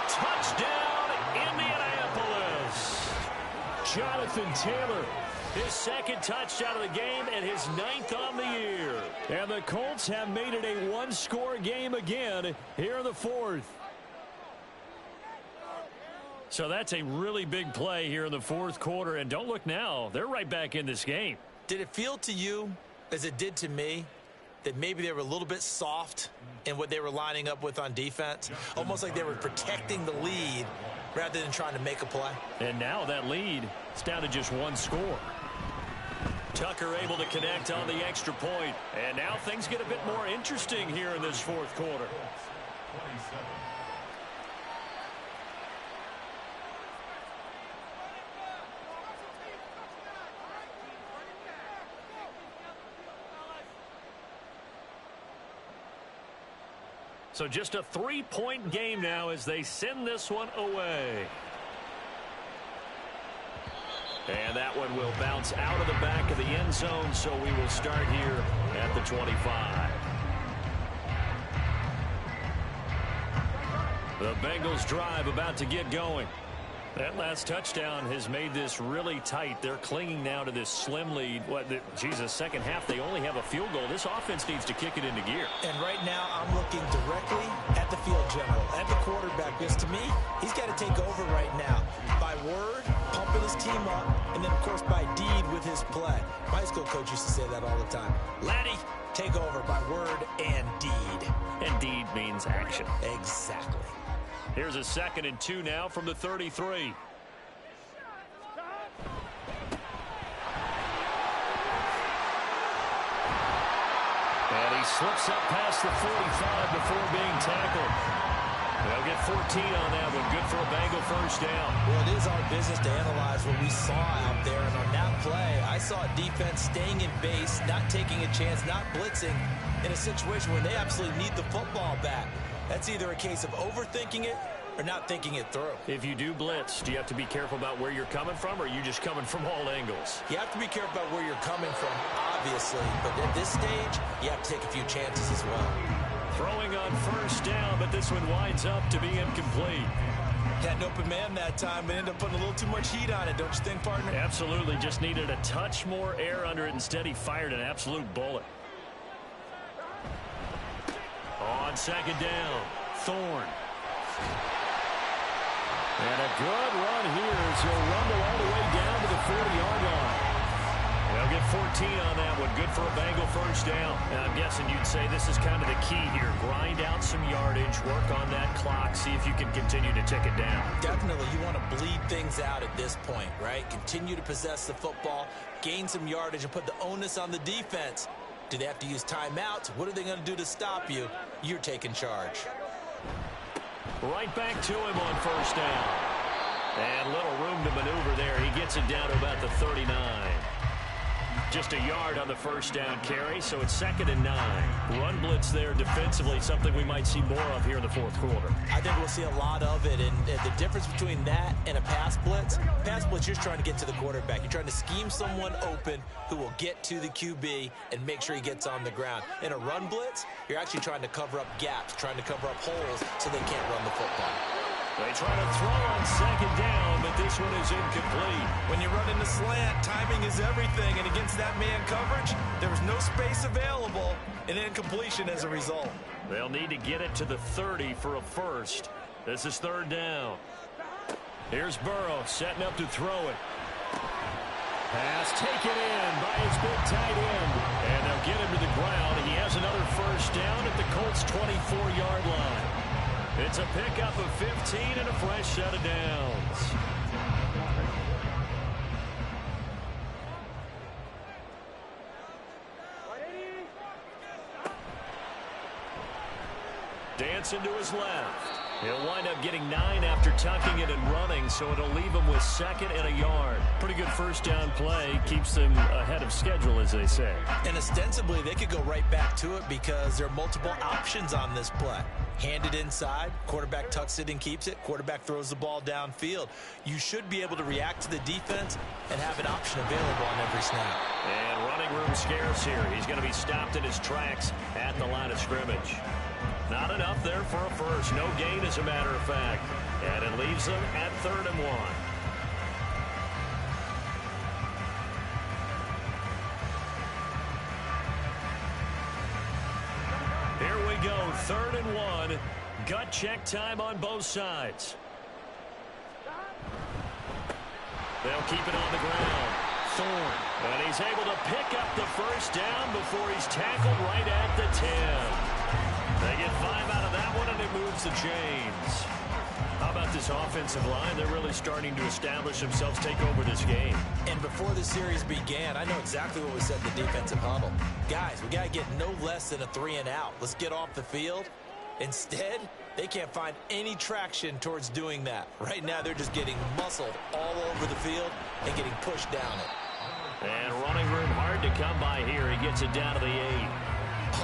Touchdown, Indianapolis. Jonathan Taylor. His 2nd touchdown of the game and his 9th on the year. And the Colts have made it a 1-score game again here in the 4th. So that's a really big play here in the 4th quarter. And don't look now, they're right back in this game. Did it feel to you, as it did to me, that maybe they were a little bit soft in what they were lining up with on defense? Almost like they were protecting the lead rather than trying to make a play. And now that lead is down to just 1 score. Tucker able to connect on the extra point. And now things get a bit more interesting here in this 4th quarter. So just a 3-point game now as they send this one away. And that one will bounce out of the back of the end zone, so we will start here at the 25. The Bengals drive about to get going. That last touchdown has made this really tight. They're clinging now to this slim lead. Second half, they only have a field goal. This offense needs to kick it into gear. And right now, I'm looking directly at the field general, at the quarterback, because to me, he's got to take over right now. By word, pumping his team up, and then, of course, by deed with his play. My high school coach used to say that all the time. Laddie, take over by word and deed. And deed means action. Exactly. Here's a 2nd and 2 now from the 33. And he slips up past the 45 before being tackled. They'll get 14 on that one. Good for a Bengal first down. Well, it is our business to analyze what we saw out there. And on that play, I saw defense staying in base, not taking a chance, not blitzing in a situation where they absolutely need the football back. That's either a case of overthinking it or not thinking it through. If you do blitz, do you have to be careful about where you're coming from, or are you just coming from all angles? You have to be careful about where you're coming from, obviously. But at this stage, you have to take a few chances as well. Throwing on first down, but this one winds up to be incomplete. Had an open man that time, but ended up putting a little too much heat on it, don't you think, partner? Absolutely. Just needed a touch more air under it. Instead, he fired an absolute bullet. On second down, Thorne. And a good run here as he'll rumble all the way down to the 40-yard line. They'll get 14 on that one. Good for a Bengal first down. And I'm guessing you'd say this is kind of the key here. Grind out some yardage, work on that clock, see if you can continue to tick it down. Definitely. You want to bleed things out at this point, right? Continue to possess the football, gain some yardage, and put the onus on the defense. Do they have to use timeouts? What are they going to do to stop you? You're taking charge. Right back to him on first down. And little room to maneuver there. He gets it down to about the 39. Just a yard on the first down carry, so it's 2nd and 9. Run blitz there defensively, something we might see more of here in the fourth quarter. I think we'll see a lot of it, and the difference between that and a pass blitz, you're just trying to get to the quarterback. You're trying to scheme someone open who will get to the QB and make sure he gets on the ground. In a run blitz, you're actually trying to cover up gaps, trying to cover up holes so they can't run the football. They try to throw on second down, but this one is incomplete. When you run in the slant, timing is everything, and against that man coverage, there was no space available, and incompletion as a result. They'll need to get it to the 30 for a first. This is 3rd down. Here's Burrow setting up to throw it. Pass taken in by his big tight end, and they'll get him to the ground, and he has another first down at the Colts' 24-yard line. It's a pickup of 15 and a fresh set of downs. Dancing to his left. He'll wind up getting 9 after tucking it and running, so it'll leave him with 2nd and a yard. Pretty good first down play. Keeps them ahead of schedule, as they say. And ostensibly, they could go right back to it because there are multiple options on this play. Hand it inside, quarterback tucks it and keeps it, quarterback throws the ball downfield. You should be able to react to the defense and have an option available on every snap. And running room scarce here. He's going to be stopped in his tracks at the line of scrimmage. Not enough there for a first. No gain, as a matter of fact. And it leaves them at 3rd and 1. Here we go, 3rd and 1. Gut check time on both sides. They'll keep it on the ground. Thorne. And he's able to pick up the first down before he's tackled right at the 10. They get 5 out of that one, and it moves the chains. How about this offensive line? They're really starting to establish themselves, take over this game. And before the series began, I know exactly what we said in the defensive huddle. Guys, we got to get no less than a 3 and out. Let's get off the field. Instead, they can't find any traction towards doing that. Right now, they're just getting muscled all over the field and getting pushed down it. And running room hard to come by here. He gets it down to the 8.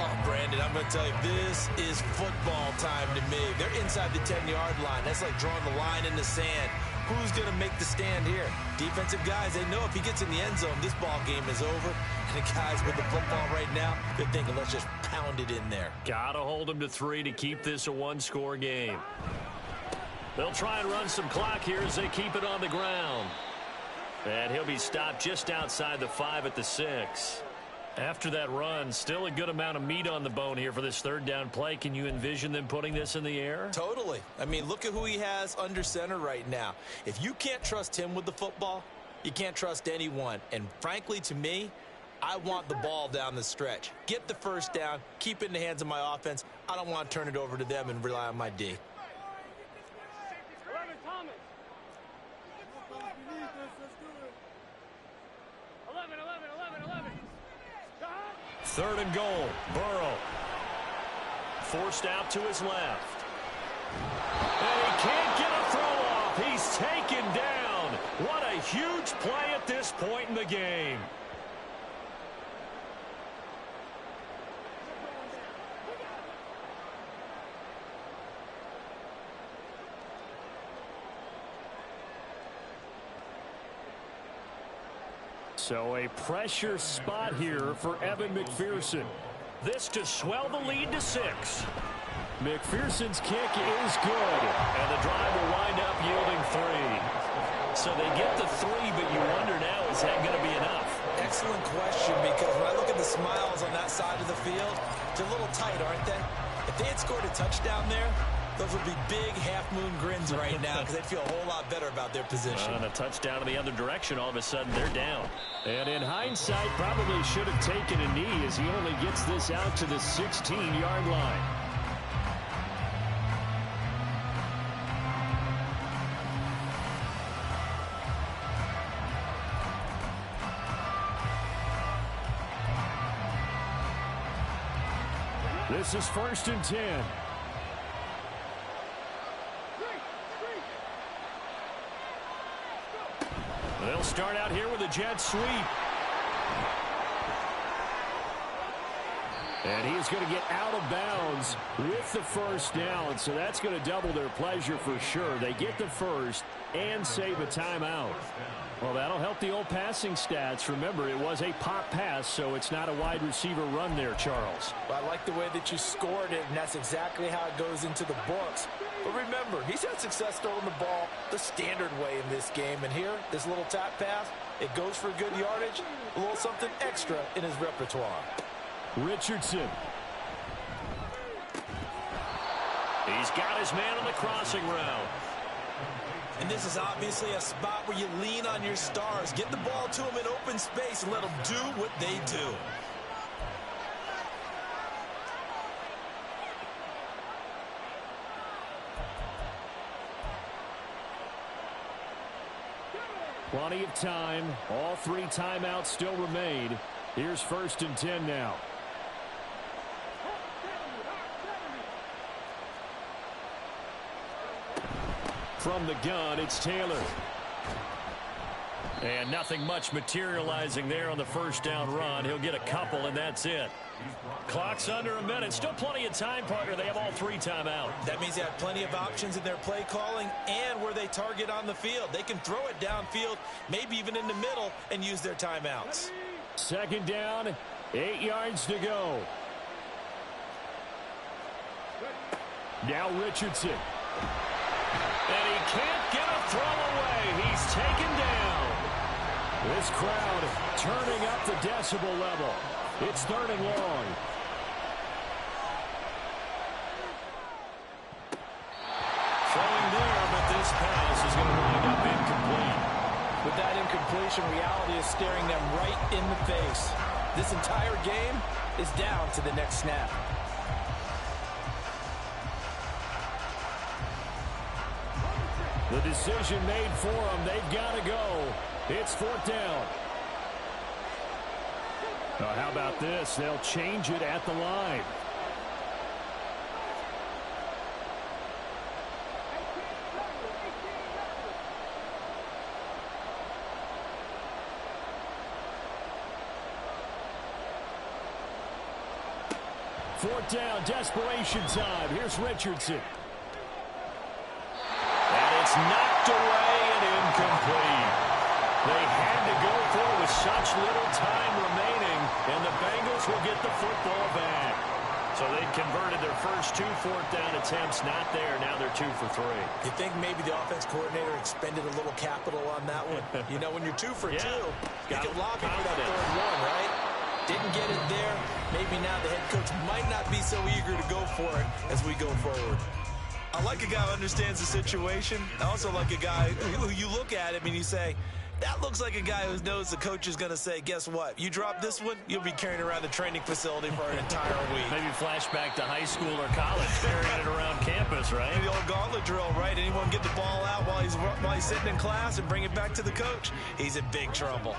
Oh, Brandon, I'm going to tell you, this is football time to me. They're inside the 10-yard line. That's like drawing the line in the sand. Who's going to make the stand here? Defensive guys, they know if he gets in the end zone, this ball game is over. And the guys with the football right now, they're thinking, let's just pound it in there. Got to hold him to 3 to keep this a one-score game. They'll try and run some clock here as they keep it on the ground. And he'll be stopped just outside the 5 at the 6. After that run, still a good amount of meat on the bone here for this third down play. Can you envision them putting this in the air? Totally. I mean, look at who he has under center right now. If you can't trust him with the football, you can't trust anyone. And frankly, to me, I want the ball down the stretch. Get the first down, keep it in the hands of my offense. I don't want to turn it over to them and rely on my D. 11, Thomas. 11. Third and goal. Burrow. Forced out to his left. And he can't get a throw off. He's taken down. What a huge play at this point in the game. So a pressure spot here for Evan McPherson. This to swell the lead to 6. McPherson's kick is good, and the drive will wind up yielding 3. So they get the 3, but you wonder now, is that going to be enough? Excellent question, because when I look at the smiles on that side of the field, they're a little tight, aren't they? If they had scored a touchdown there, those would be big half-moon grins right now because they'd feel a whole lot better about their position. And a touchdown in the other direction, all of a sudden they're down. And in hindsight, probably should have taken a knee as he only gets this out to the 16-yard line. This is 1st and 10. They'll start out here with a jet sweep. And he is going to get out of bounds with the first down, so that's going to double their pleasure for sure. They get the first and save a timeout. Well, that'll help the old passing stats. Remember, it was a pop pass, so it's not a wide receiver run there, Charles. Well, I like the way that you scored it, and that's exactly how it goes into the books. But remember, he's had success throwing the ball the standard way in this game. And here, this little tap pass, it goes for good yardage, a little something extra in his repertoire. Richardson. He's got his man on the crossing route. And this is obviously a spot where you lean on your stars. Get the ball to them in open space and let them do what they do. Plenty of time. All 3 timeouts still remain. Here's 1st and 10 now. From the gun, it's Taylor. And nothing much materializing there on the first down run. He'll get a couple, and that's it. Clock's under a minute. Still plenty of time, partner. They have all 3 timeouts. That means they have plenty of options in their play calling and where they target on the field. They can throw it downfield, maybe even in the middle, and use their timeouts. 2nd down, 8 yards to go. Now Richardson. And he can't get a throw away. He's taken down. This crowd turning up the decibel level. It's 3rd and long. Throwing there, but this pass is going to wind up incomplete. With that incompletion, reality is staring them right in the face. This entire game is down to the next snap. The decision made for them. They've got to go. It's 4th down. How about this? They'll change it at the line. 4th down, desperation time. Here's Richardson. And it's knocked away and incomplete. They had to go for it with such little time remaining, and the Bengals will get the football back. So they converted their first 2 4th down attempts. Not there. Now they're 2 for 3. You think maybe the offense coordinator expended a little capital on that one? You know, when you're 2 for 2, you can lobby for that 3rd one, right? Didn't get it there. Maybe now the head coach might not be so eager to go for it as we go forward. I like a guy who understands the situation. I also like a guy who you look at him and you say, that looks like a guy who knows the coach is going to say, guess what? You drop this one, you'll be carrying around the training facility for an entire week. Maybe flashback to high school or college, carrying it around campus, right? The old gauntlet drill, right? Anyone get the ball out while he's sitting in class and bring it back to the coach? He's in big trouble.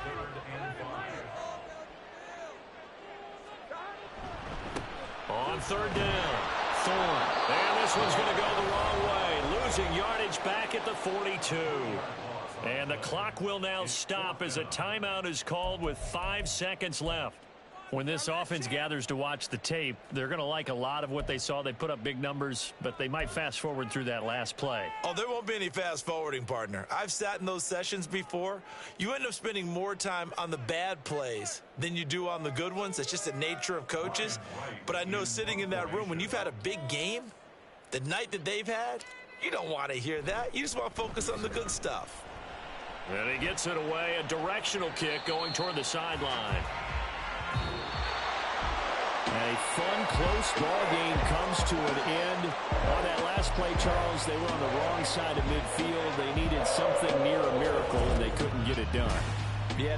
On 3rd down, Thorne. And this one's going to go the wrong way. Losing yardage back at the 42. And the clock will now stop as a timeout is called with 5 seconds left. When this offense gathers to watch the tape, they're going to like a lot of what they saw. They put up big numbers, but they might fast forward through that last play. Oh, there won't be any fast forwarding, partner. I've sat in those sessions before. You end up spending more time on the bad plays than you do on the good ones. It's just the nature of coaches. But I know sitting in that room, when you've had a big game, the night that they've had, you don't want to hear that. You just want to focus on the good stuff. And he gets it away, a directional kick going toward the sideline. A fun, close ball game comes to an end. On that last play, Charles, they were on the wrong side of midfield. They needed something near a miracle, and they couldn't get it done.